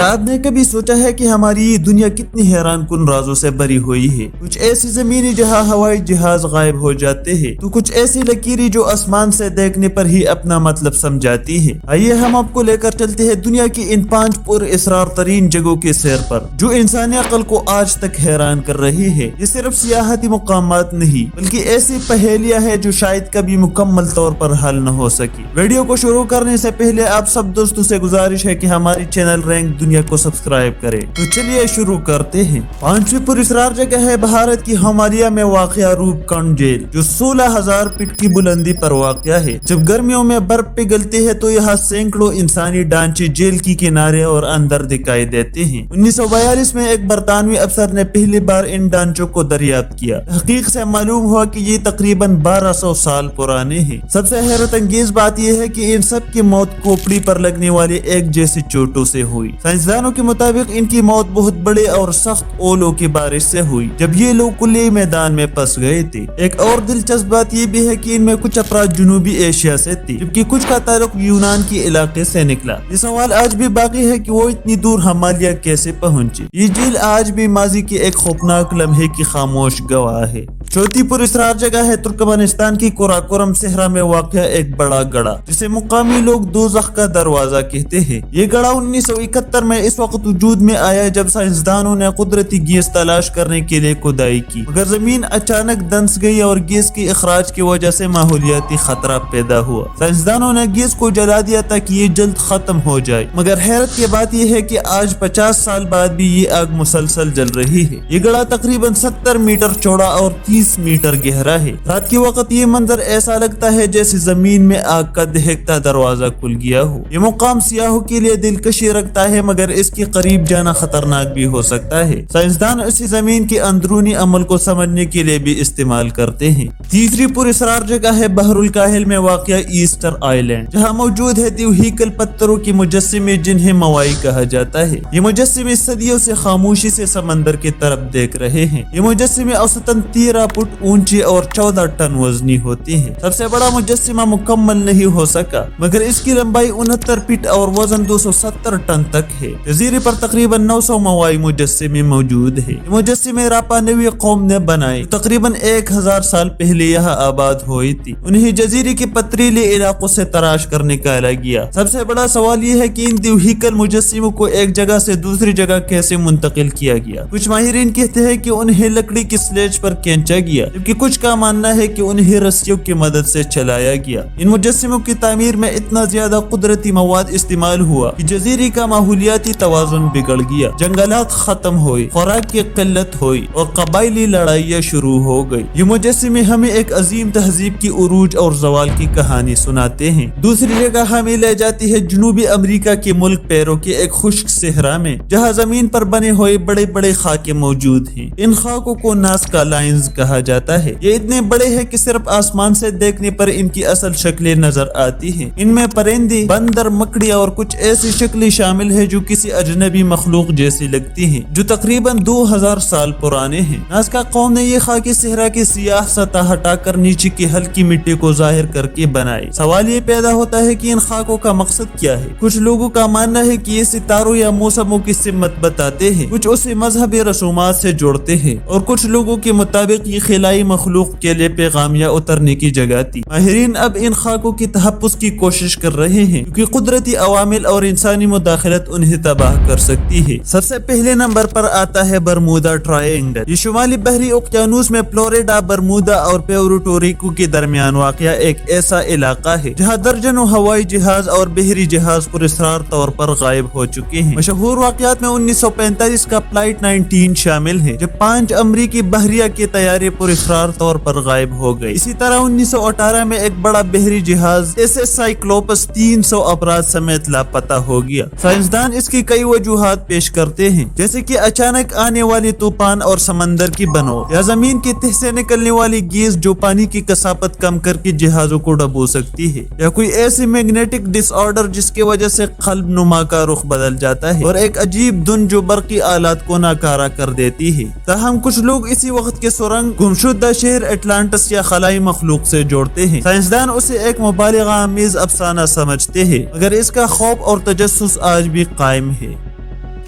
کیا آپ نے کبھی سوچا ہے کہ ہماری یہ دنیا کتنی حیران کن رازوں سے بھری ہوئی ہے؟ کچھ ایسی زمینی جہاں ہوائی جہاز غائب ہو جاتے ہیں تو کچھ ایسی لکیریں جو آسمان سے دیکھنے پر ہی اپنا مطلب سمجھاتی ہے۔ آئیے ہم آپ کو لے کر چلتے ہیں دنیا کی ان 5 پر اسرار ترین جگہوں کے سیر پر جو انسانی عقل کو آج تک حیران کر رہی ہے۔ یہ صرف سیاحتی مقامات نہیں بلکہ ایسی پہیلیاں ہیں جو شاید کبھی مکمل طور پر حل نہ ہو سکی۔ ویڈیو کو شروع کرنے سے پہلے آپ سب دوستوں سے گزارش ہے کہ ہماری چینل رینک دنیا کو سبسکرائب کرے۔ تو چلیے شروع کرتے ہیں۔ 5ویں پراسرار جگہ ہے بھارت کی ہمالیہ میں واقع روپ کنڈ جھیل جو 16,000 فٹ کی بلندی پر واقع ہے۔ جب گرمیوں میں برف پگھلتی ہے تو یہاں سینکڑوں انسانی ڈھانچے جھیل کی کنارے اور اندر دکھائی دیتے ہیں۔ 1942 میں ایک برطانوی افسر نے پہلی بار ان ڈھانچوں کو دریافت کیا۔ تحقیق سے معلوم ہوا کہ یہ تقریباً 1200 سال پرانے ہیں۔ سب سے حیرت انگیز بات یہ ہے کہ ان سب کی موت کھوپڑی پر لگنے والی ایک جیسی چوٹوں سے ہوئی۔ سائنسدانوں کے مطابق ان کی موت بہت بڑے اور سخت اولوں کی بارش سے ہوئی جب یہ لوگ کھلے میدان میں پھنس گئے تھے۔ ایک اور دلچسپ بات یہ بھی ہے کہ ان میں کچھ افراد جنوبی ایشیا سے تھے جبکہ کچھ کا تعلق یونان کے علاقے سے نکلا۔ یہ سوال آج بھی باقی ہے کہ وہ اتنی دور ہمالیہ کیسے پہنچے۔ یہ جھیل آج بھی ماضی کے ایک خوفناک لمحے کی خاموش گواہ ہے۔ 4تھی پراسرار جگہ ہے ترکمانستان کی قراقرم صحرا میں واقع ایک بڑا گڑھا جسے مقامی لوگ دوزخ کا دروازہ کہتے ہیں۔ یہ گڑھا 1971 میں اس وقت وجود میں آیا جب سائنسدانوں نے قدرتی گیس تلاش کرنے کے لیے کھدائی کی مگر زمین اچانک دھنس گئی اور گیس کے اخراج کی وجہ سے ماحولیاتی خطرہ پیدا ہوا۔ سائنسدانوں نے گیس کو جلا دیا تاکہ یہ جلد ختم ہو جائے مگر حیرت کی بات یہ ہے کہ آج 50 سال بعد بھی یہ آگ مسلسل جل رہی ہے۔ یہ گڑھا تقریباً 70 میٹر چوڑا اور 30 میٹر گہرا ہے۔ رات کے وقت یہ منظر ایسا لگتا ہے جیسے زمین میں آگ کا دہکتا دروازہ کھل گیا ہو۔ یہ مقام سیاحوں کے لیے دلکشی رکھتا ہے مگر اس کے قریب جانا خطرناک بھی ہو سکتا ہے۔ سائنسدان اسی زمین کے اندرونی عمل کو سمجھنے کے لیے بھی استعمال کرتے ہیں۔ 3ری پراسرار جگہ ہے بحر الکاہل میں واقع ایسٹر آئی لینڈ جہاں موجود ہے دیوہیکل پتھروں کے مجسمے جنہیں موائی کہا جاتا ہے۔ یہ مجسمے صدیوں سے خاموشی سے سمندر کی طرف دیکھ رہے ہیں۔ یہ مجسمے اوسطاً 13 فٹ اونچے اور 14 ٹن وزنی ہوتے ہیں۔ سب سے بڑا مجسمہ مکمل نہیں ہو سکا مگر اس کی لمبائی 69 فٹ اور وزن 270 ٹن تک ہے۔ جزیرے پر تقریباً 900 موائی مجسمے موجود ہیں۔ یہ مجسمے راپانوی قوم نے بنائے جو تقریباً 1000 سال پہلے یہاں آباد ہوئی تھی۔ انہیں جزیرے کے پتریلے علاقوں سے تراش کر نکالا گیا۔ سب سے بڑا سوال یہ ہے کہ ان دیوہیکل مجسموں کو ایک جگہ سے دوسری جگہ کیسے منتقل کیا گیا۔ کچھ ماہرین کہتے ہیں کہ انہیں لکڑی کی سلیج پر کھینچا گیا جبکہ کچھ کا ماننا ہے کہ انہیں رسیوں کی مدد سے چلایا گیا۔ ان مجسموں کی تعمیر میں اتنا زیادہ قدرتی مواد استعمال ہوا کہ جزیرے کا ماحولیاتی توازن بگڑ گیا، جنگلات ختم ہوئے، خوراک کی قلت ہوئی اور قبائلی لڑائیاں شروع ہو گئی۔ یہ مجسمے ہمیں ایک عظیم تہذیب کی عروج اور زوال کی کہانی سناتے ہیں۔ دوسری جگہ ہمیں لے جاتی ہے جنوبی امریکہ کے ملک پیرو کے ایک خشک صحرا میں جہاں زمین پر بنے ہوئے بڑے بڑے خاکے موجود ہیں۔ ان خاکوں کو نازکا لائنز کہا جاتا ہے۔ یہ اتنے بڑے ہیں کہ صرف آسمان سے دیکھنے پر ان کی اصل شکلیں نظر آتی ہیں۔ ان میں پرندے، بندر، مکڑیاں اور کچھ ایسی شکلیں شامل ہیں جو کسی اجنبی مخلوق جیسی لگتی ہیں جو تقریباً 2000 سال پرانے ہیں۔ نازکا قوم نے یہ خاکی صحرا کی سیاہ سطح ہٹا کر نیچے کی ہلکی مٹی کو ظاہر کر کے بنائے۔ سوال یہ پیدا ہوتا ہے کہ ان خاکوں کا مقصد کیا ہے۔ کچھ لوگوں کا ماننا ہے کہ یہ ستاروں یا موسموں کی سمت بتاتے ہیں، کچھ اسے مذہبی رسومات سے جوڑتے ہیں اور کچھ لوگوں کے مطابق یہ خلائی مخلوق کے لیے پیغام یا اترنے کی جگہ تھی۔ ماہرین اب ان خاکوں کی تحفظ کی کوشش کر رہے ہیں کیونکہ قدرتی عوامل اور انسانی مداخلت انہیں تباہ کر سکتی ہے۔ سب سے پہلے نمبر پر آتا ہے برمودا ٹرائی اینگل۔ یہ شمالی بحری اوقیانوس میں فلوریڈا، برمودا اور پیورٹو ریکو کے درمیان واقع ایک ایسا علاقہ ہے جہاں درجنوں ہوائی جہاز اور بحری جہاز پراسرار طور پر غائب ہو چکے ہیں۔ مشہور واقعات میں 1945 کا فلائٹ 19 شامل ہے جب 5 امریکی بحریہ کے طیارے پراسرار طور پر غائب ہو گئے۔ اسی طرح 1918 میں ایک بڑا بحری جہاز SS سائیکلوپس 300 افراد سمیت لاپتہ ہو گیا۔ سائنسدان اس کی کئی وجوہات پیش کرتے ہیں جیسے کہ اچانک آنے والی طوفان اور سمندر کی بنو یا زمین کی تہ سے نکلنے والی گیس جو پانی کی کثافت کم کر کے جہازوں کو ڈبو سکتی ہے، یا کوئی ایسی میگنیٹک ڈس آرڈر جس کی وجہ سے قلب نما کا رخ بدل جاتا ہے، اور ایک عجیب دھن جو برقی آلات کو ناکارہ کر دیتی ہے۔ تاہم کچھ لوگ اسی وقت کے سرنگ گمشدہ شہر اٹلانٹس یا خلائی مخلوق سے جوڑتے ہیں۔ سائنسدان اسے ایک مبالغہ آمیز افسانہ سمجھتے ہیں مگر اس کا خوف اور تجسس آج بھی قائم ہے۔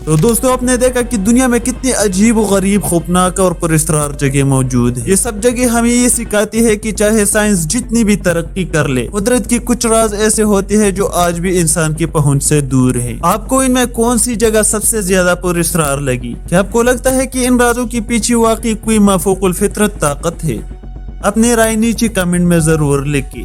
تو دوستوں آپ نے دیکھا کہ دنیا میں کتنی عجیب و غریب خوفناک اور پراسرار جگہ موجود ہے. یہ سب جگہ ہمیں یہ سکھاتی ہے کہ چاہے سائنس جتنی بھی ترقی کر لے، قدرت کی کچھ راز ایسے ہوتے ہیں جو آج بھی انسان کی پہنچ سے دور ہے. آپ کو ان میں کون سی جگہ سب سے زیادہ پراسرار لگی؟ کیا آپ کو لگتا ہے کہ ان رازوں کے پیچھے واقعی کوئی مافوق الفطرت طاقت ہے؟ اپنی رائے نیچے کمنٹ میں ضرور لکھیں.